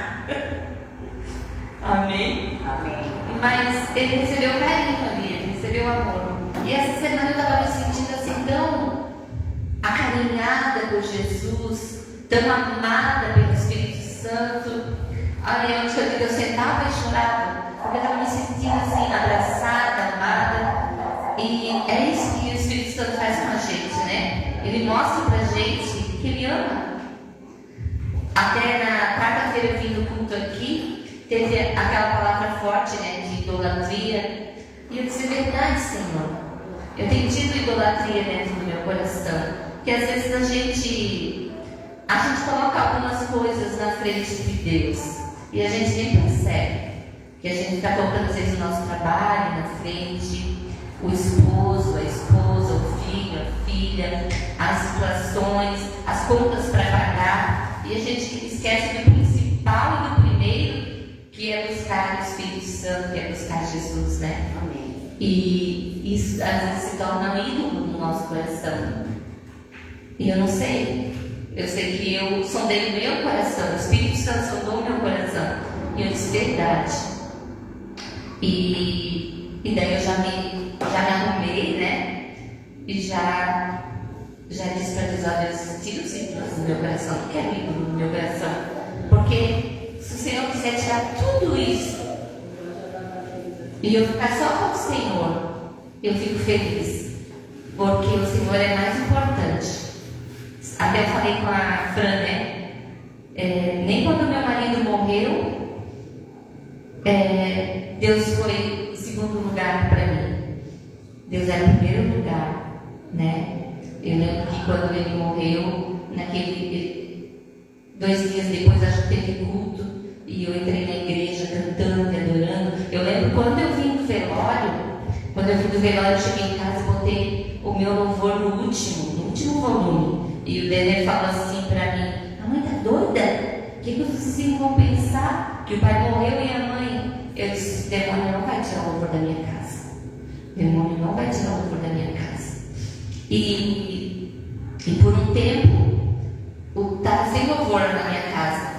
Amém? Amém. Mas ele recebeu carinho ali, ele recebeu amor. E essa semana eu estava me sentindo assim tão acarinhada por Jesus, tão amada pelo Espírito Santo. Olha, onde eu sentava e chorava, porque eu estava me sentindo assim, abraçada, amada. E é isso que o Espírito Santo faz com a gente, né? Ele mostra pra gente que ele ama. Até na quarta-feira eu vim no culto aqui, teve aquela palavra forte, né, de idolatria. E eu disse, verdade, Senhor. Eu tenho tido idolatria dentro do meu coração. Que às vezes a gente coloca algumas coisas na frente de Deus. E a gente nem percebe que a gente está colocando às vezes o nosso trabalho na frente, o esposo, a esposa, o filho, a filha, as situações, as contas para pagar, e a gente esquece do principal e do primeiro, que é buscar o Espírito Santo, que é buscar Jesus, né? Amém. E isso às vezes se torna um ídolo no nosso coração. E eu não sei. Eu sei que eu sondei o meu coração, o Espírito Santo sondou o meu coração. E eu disse verdade. E daí eu já me arrumei, né? E já disse para Deus, olha, Deus, tira os ídolos do meu coração. Não quero ídolo no meu coração. Porque se o Senhor quiser tirar tudo isso e eu ficar só com o Senhor, eu fico feliz. Porque o Senhor é mais importante. Até eu falei com a Fran, né? Nem quando meu marido morreu, Deus foi em segundo lugar para mim. Deus era o primeiro lugar, né? Eu lembro que quando ele morreu, 2 dias depois a gente teve culto, e eu entrei na igreja cantando e adorando. Eu lembro quando eu vim do velório, eu cheguei em casa e botei o meu louvor no último volume. E o Denner falou assim pra mim: a mãe tá doida? O que vocês vão pensar? Que o pai morreu e a mãe. Eu disse: o demônio não vai tirar o louvor da minha casa. O demônio não vai tirar o louvor da minha casa. E por um tempo, estava sem louvor na minha casa.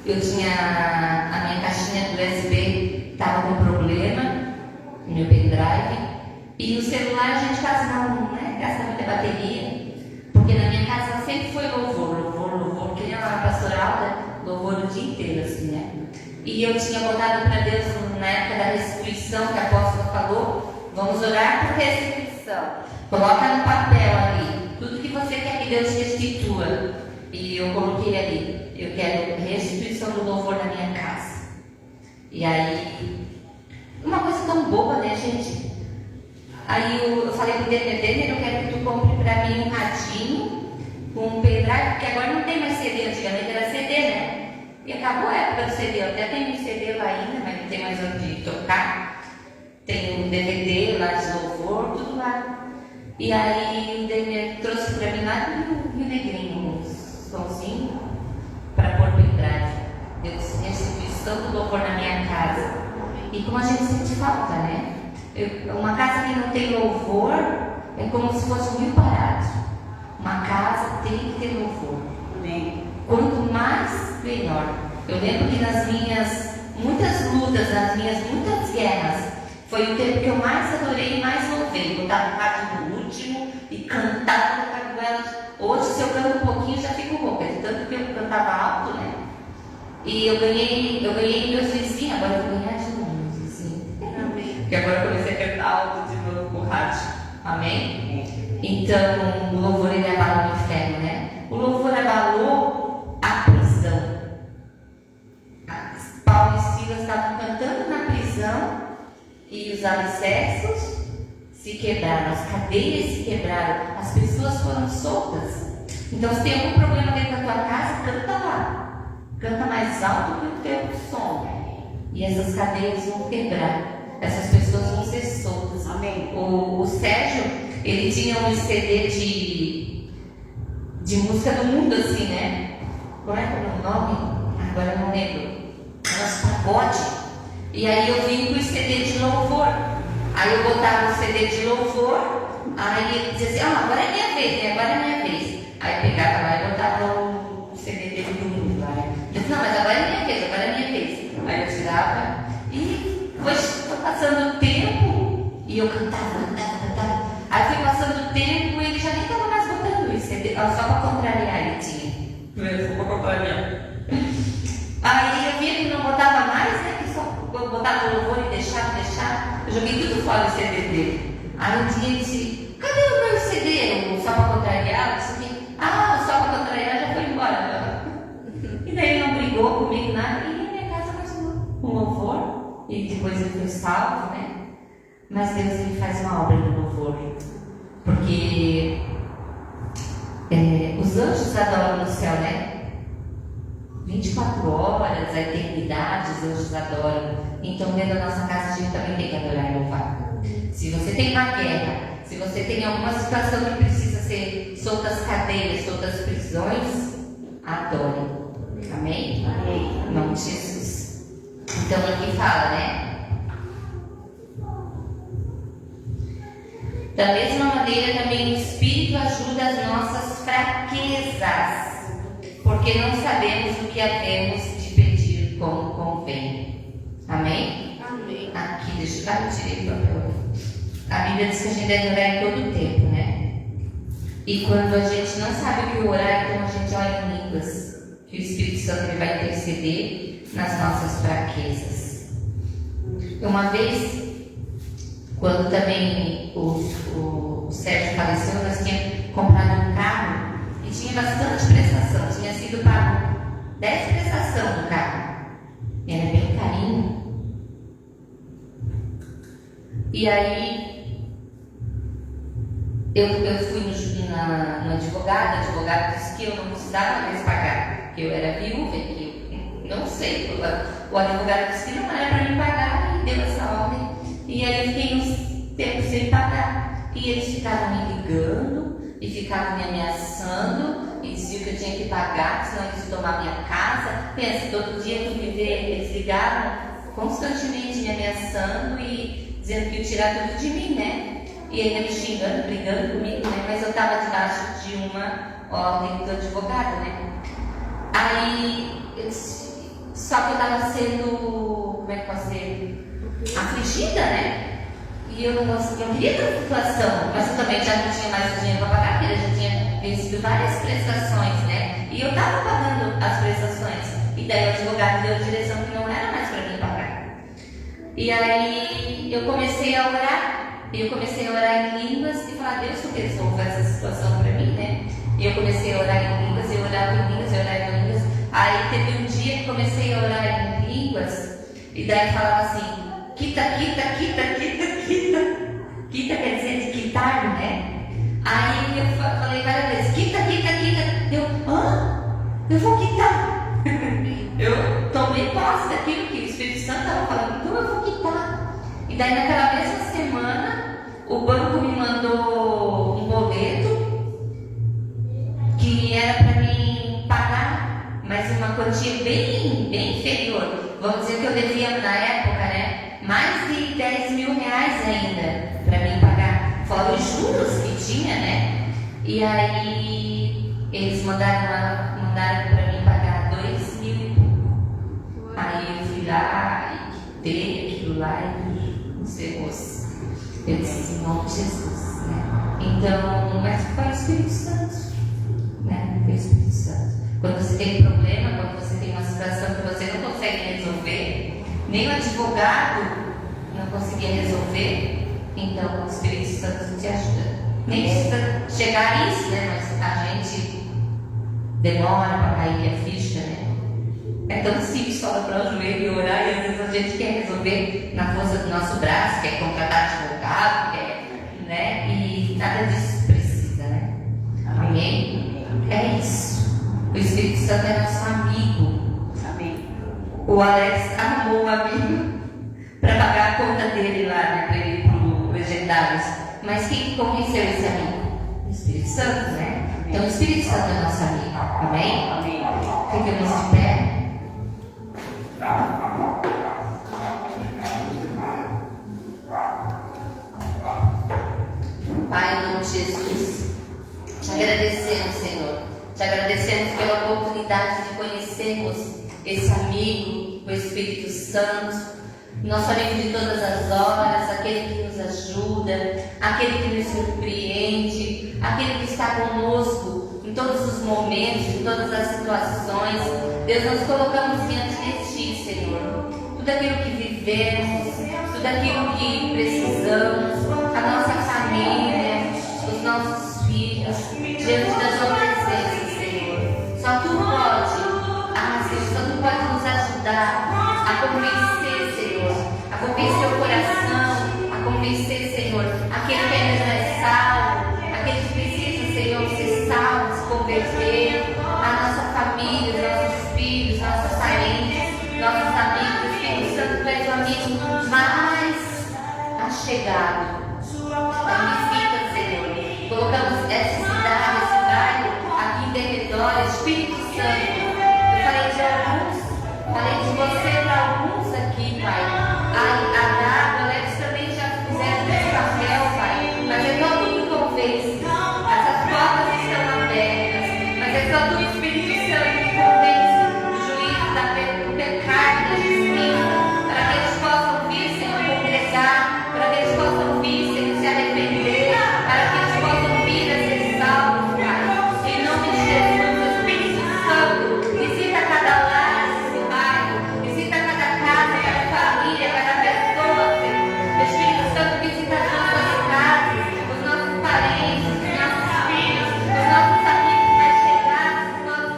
Eu tinha a minha caixinha do USB, estava com problema, meu pendrive, e o celular a gente quase não, né, gasta muita bateria, porque na minha casa sempre foi louvor, que nem a pastoral, né, louvor o dia inteiro, assim, né? E eu tinha botado para Deus na época da restituição, que a apóstola falou: vamos orar por restituição. Coloca no papel ali tudo que você quer que Deus restitua. E eu coloquei ali: eu quero restituição do louvor na minha casa. E aí, uma coisa tão boba, né, gente? Aí eu falei pro Denner: eu quero que tu compre pra mim um radinho com um pendrive, porque agora não tem mais CD, antigamente era CD, né? E acabou a época do CD, eu até tenho um CD lá ainda, mas não tem mais onde tocar. Tem um DVD lá de louvor, tudo lá. E aí o Denner trouxe pra mim lá do Rio Negrinho um somzinho para pôr pendrive. Eu disse: restituição do louvor na minha casa. E como a gente sente falta, né? Uma casa que não tem louvor é como se fosse um rio parado. Uma casa tem que ter louvor. Amém. Quanto mais, melhor. Eu lembro que nas minhas muitas lutas, nas minhas muitas guerras, foi o tempo que eu mais adorei e mais louvei. Botava o rádio no último e cantava na caguela. Hoje, se eu canto um pouquinho, já fico rouca, de tanto que eu cantava alto, né? E eu ganhei meus vizinhos, agora eu vou ganhar de novo meus vizinhos. Amém. Porque agora eu comecei a cantar alto de novo com o rádio. Amém? Então, o louvor ele abalou o inferno, né? O louvor abalou a prisão. Paulo e Silas estavam cantando na prisão e os alicerces se quebraram, as cadeias se quebraram, as pessoas foram soltas. Então, se tem algum problema dentro da tua casa, canta lá. Canta mais alto que o teu som. E essas cadeias vão quebrar. Essas pessoas vão ser soltas. Amém. O Sérgio, ele tinha um CD de música do mundo, assim, né? Como é que é o nome? Agora eu não lembro. Nosso pagode. E aí eu vim com o CD de louvor. Aí eu botava o CD de louvor. Aí ele dizia assim: agora é minha vez, né? Agora é minha vez. Aí eu pegava lá e botava o CD dele do mundo lá, né? Eu disse: não, mas agora é minha vez, agora é minha vez. Aí eu tirava e foi passando o tempo e eu cantava. Aí foi passando o tempo e ele já nem estava mais botando isso, só para contrariar ele tinha. Só para contrariar. Aí eu via que não botava mais, né? Que só botava o louvor e deixava. Eu joguei tudo fora o CD dele. Aí um dia ele disse: cadê o meu CD? Só para contrariar? Eu disse: só para contrariar já foi embora. E daí ele não brigou comigo, nada. E a minha casa continuou com louvor. E depois ele foi salvo, né? Mas Deus, ele faz uma obra no louvor, porque os anjos adoram no céu, né? 24 horas, a eternidade, os anjos adoram. Então, dentro da nossa casa, a gente também tem que adorar e louvar. Se você tem uma guerra, se você tem alguma situação que precisa ser soltas cadeias, soltas prisões, adore. Amém? Amém. Em nome de Jesus. Então, aqui fala, né? Da mesma maneira, também o Espírito ajuda as nossas fraquezas, porque não sabemos o que havemos de pedir como convém. Amém? Amém. Aqui, deixa eu tirei o papel. A Bíblia diz que a gente deve orar em todo o tempo, né? E quando a gente não sabe o que orar, então a gente ora em línguas, que o Espírito Santo ele vai interceder nas nossas fraquezas. Uma vez, quando também o Sérgio faleceu, nós tínhamos comprado um carro e tinha bastante prestação, tinha sido pago 10 prestações do carro. Era bem carinho. E aí eu fui no advogado, o advogado disse que eu não precisava mais pagar, que eu era viúva, que não sei. O advogado disse que não era para mim pagar e deu essa ordem. E aí eu fiquei uns tempos sem pagar. E eles ficavam me ligando e ficavam me ameaçando e diziam que eu tinha que pagar, senão eles iam tomar minha casa. Pensa, todo dia tu me vê, eles ligavam constantemente me ameaçando e dizendo que iam tirar tudo de mim, né? E ainda me xingando, brigando comigo, né? Mas eu estava debaixo de uma ordem do advogado, né? Aí, só que eu estava sendo, como é que posso dizer, afligida, né? E eu não conseguia, eu queria ter situação, mas eu também já não tinha mais dinheiro para pagar, porque eu já tinha vencido várias prestações, né? E eu estava pagando as prestações. E daí o advogado deu a direção que não era mais para mim pagar. E aí eu comecei a orar. E eu comecei a orar em línguas e falar, Deus, tu resolva essa situação para mim, né? E eu comecei a orar em línguas, eu orava em línguas, eu orava em línguas. Aí teve um dia que comecei a orar em línguas, e daí falava assim, quita, quita, quita, quita, quita. Quita quer dizer de quitar, né? Aí eu falei várias vezes, quita, quita, quita. Eu vou quitar. Eu tomei posse daquilo que o Espírito Santo estava falando, então eu vou quitar. E daí naquela mesma semana, o banco me mandou um boleto que era para mim pagar, mas uma quantia bem inferior. Vamos dizer que eu devia na época, né, mais de 10 mil reais ainda para mim pagar, fora os juros que tinha, né? E aí eles mandaram para mim pagar 2 mil e pouco. Aí eu fui lá e quitei aquilo lá e encerrou-se. Eu disse, em nome de Jesus, né? Então, mas foi o Espírito Santo, né? Foi o Espírito Santo. Quando você tem problema, quando você tem uma situação que você não consegue resolver, nem o advogado não conseguia resolver, então o Espírito Santo te ajuda. Nem precisa chegar a isso, né? Mas a gente demora para cair a ficha, né? É tão simples só dobrar o joelho e orar, e às vezes a gente quer resolver na força do nosso braço, quer contratar advogado, né? E nada disso precisa, né? Amém? É isso. O Espírito Santo é nosso amigo. Amém. O Alex arrumou um amigo para pagar a conta dele lá, né? Para ele ir para o Legendários. Mas quem convenceu esse amigo? O Espírito Santo, né? Então o Espírito Santo é nosso amigo. Amém? Amém. Ficamos de pé. Pai, em nome de Jesus, te agradecemos, Senhor. Te agradecemos pela oportunidade de conhecermos esse amigo, o Espírito Santo, nosso amigo de todas as horas, aquele que nos ajuda, aquele que nos surpreende, aquele que está conosco em todos os momentos, em todas as situações. Deus, nós colocamos diante de Ti, Senhor, tudo aquilo que vivemos, tudo aquilo que precisamos, a nossa família, os nossos filhos, diante da Tua presença, Senhor. Só Tu pode, Senhor, só Tu pode nos ajudar a convencer, Senhor, a convencer o coração, a convencer, Senhor, aquele que ainda não é salvo, aquele que precisa, Senhor, ser salvo, se converter, a nossa família, os nossos filhos, nossos parentes, nossos amigos. Espírito Santo, Tu és o amigo mais achegado da visita, Senhor. Colocamos essa cidade, esse bairro aqui em derredor, Espírito Santo. Eu falei de alguns, falei de você para alguns aqui, Pai. A Dada, o Alex também já fizeram esse papel, Pai. Mas é só Tu que convence. Essas portas estão abertas. Mas é só Tu, Espírito Santo, que convence o juízo do pecado, da justiça, para que eles possam vir, Senhor, congregar, para que eles possam vir, Senhor, se arrepender, para que eles possam vir a ser salvos, Pai. Em nome de Jesus, Espírito Santo, visita cada lar, Pai, visita cada casa, cada família, cada pessoa, Senhor. Espírito Santo, visita as nossas casas, os nossos parentes, os nossos filhos, os nossos amigos mais chegados, os nossos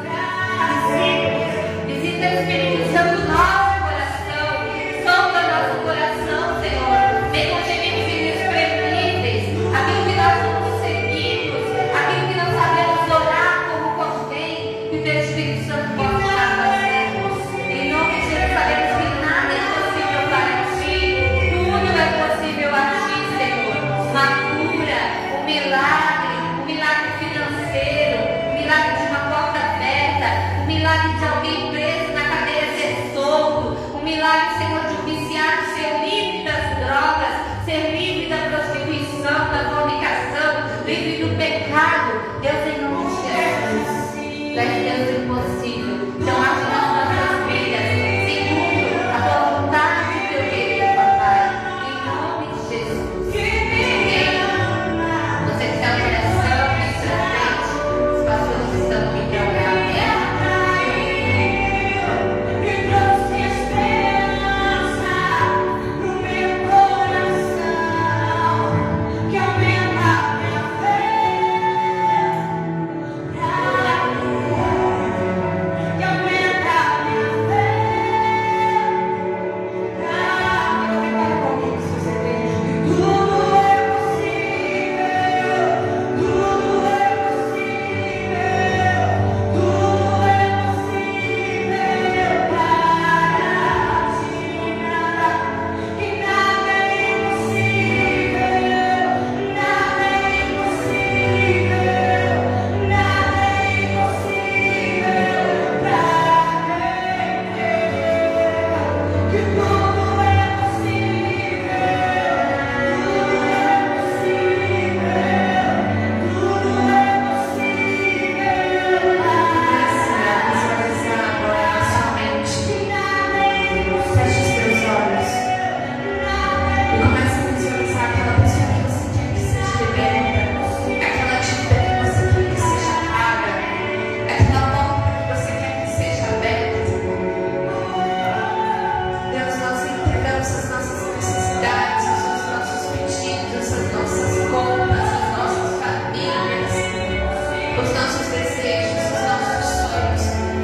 os nossos desejos, os nossos sonhos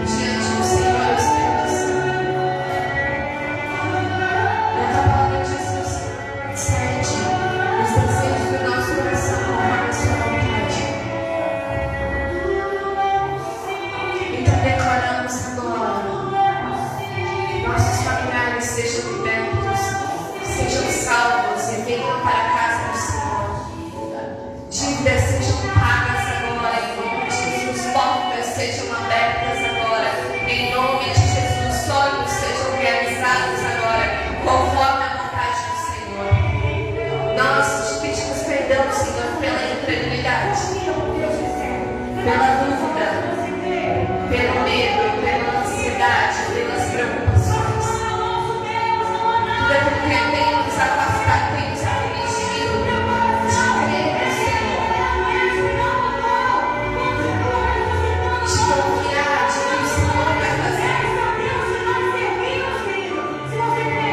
diante do Senhor, Espírito Santo. E a tua palavra diz que o Senhor cede os desejos do nosso coração conforme a sua vontade. Então declaramos agora: nossos familiares sejam libertos, sejam salvos e venham para a casa do Senhor. Dívidas sejam pagas agora, em nome de Jesus. Portas sejam abertas agora, em nome de Jesus. Sonhos sejam realizados agora, conforme a vontade do Senhor. Nós te pedimos perdão, Senhor, pela incredulidade, pela dúvida, pelo medo, pela ansiedade, pelas preocupações. Tudo aquilo que tem nos afastado, tem nos afligido de crer no Senhor, de confiar de que o Senhor vai fazer.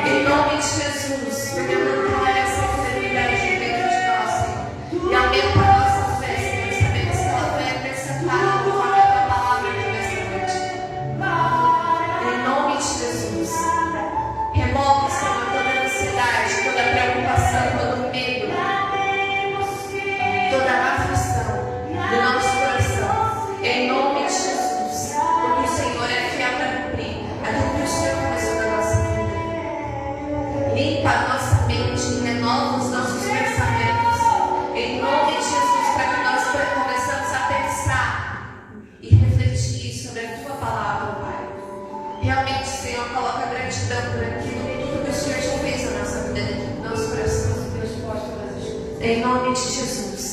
Em nome de Jesus, venha manter essa incredulidade dentro de nós, Senhor, e aumenta a nossa fé, Senhor, sabemos que ela foi acrescentada conforme a tua palavra aqui nesta noite. Em nome de Jesus, remove, Senhor, toda ansiedade, toda preocupação, todo medo, toda aflição do nosso coração. Em nome de Jesus, porque o Senhor é fiel para cumprir aquilo que o Senhor começou na nossa vida. Limpa a nossa mente, renova os nossos pensamentos. Em nome de Jesus, para que nós começamos a pensar e refletir sobre a tua palavra, Pai. Realmente, Senhor, coloca gratidão por aquilo, tudo que o Senhor já fez na nossa vida, no nosso coração. Em nome de Jesus,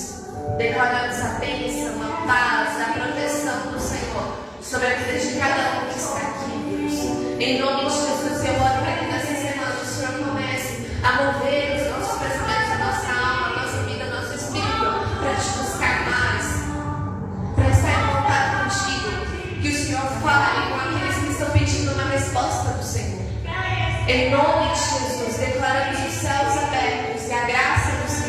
declaramos a bênção, a paz, a proteção do Senhor sobre a vida de cada um que está aqui, Deus. Em nome de Jesus, eu oro para que nessa semana o Senhor comece a mover os nossos pensamentos, a nossa alma, a nossa vida, o nosso espírito, para te buscar mais, para estar em contato contigo. Que o Senhor fale com aqueles que estão pedindo uma resposta do Senhor. Em nome de Jesus, declaramos os céus abertos e a graça do Senhor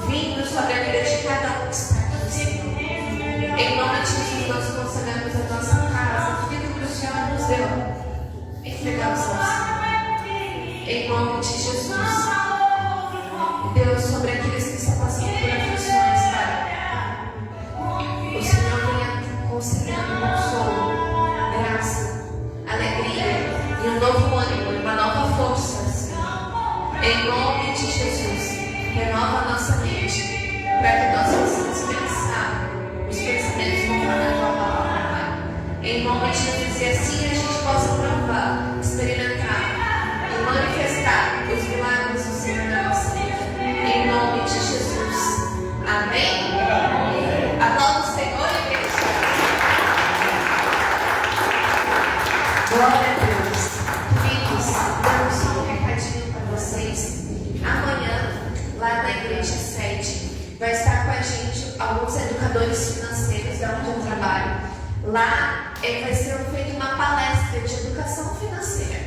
vindo sobre a vida de cada um que está aqui, Senhor. Em nome de Jesus, nós consagramos a nossa casa, tudo que o Senhor nos deu, entregamos ao Senhor. Em nome de Jesus, Deus, sobre aqueles que estão passando por aflições, Pai, o Senhor venha concedendo consolo, graça, alegria e um novo ânimo, uma nova força, Senhor. Em nome de Jesus, renova a nossa mente, para que nós possamos pensar os pensamentos conforme a tua palavra, Pai. Em nome de Jesus, e assim a gente possa provar, experimentar e manifestar os milagres do Senhor na nossa vida. Em nome de Jesus. Amém? Aplauda o Senhor, igreja. Glória a Deus. Filhos, damos só um recadinho para vocês. Amanhã, lá na igreja sede, vai estar com a gente alguns educadores financeiros da onde eu trabalho. Lá vai ser feita uma palestra de educação financeira.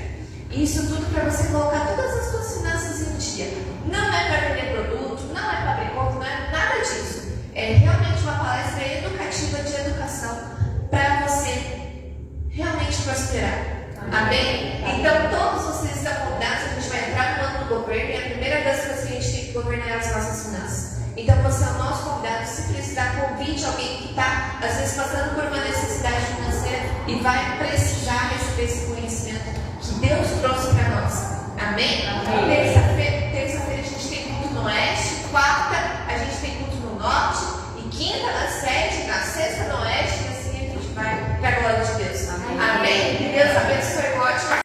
Isso tudo para você colocar todas as suas finanças em dia. Não é para vender produto, não é para abrir conta, não é nada disso. É realmente uma palestra educativa de educação para você realmente prosperar. Amém? Então todos vocês estão convidados, a gente vai entrar no ano do governo e a primeira das coisas que a gente tem que governar é as nossas finanças. Então você é o nosso convidado. Se precisar, convide alguém que está às vezes passando por uma necessidade financeira e vai precisar receber esse conhecimento que Deus trouxe para nós. Amém? Terça-feira a gente tem culto no Oeste.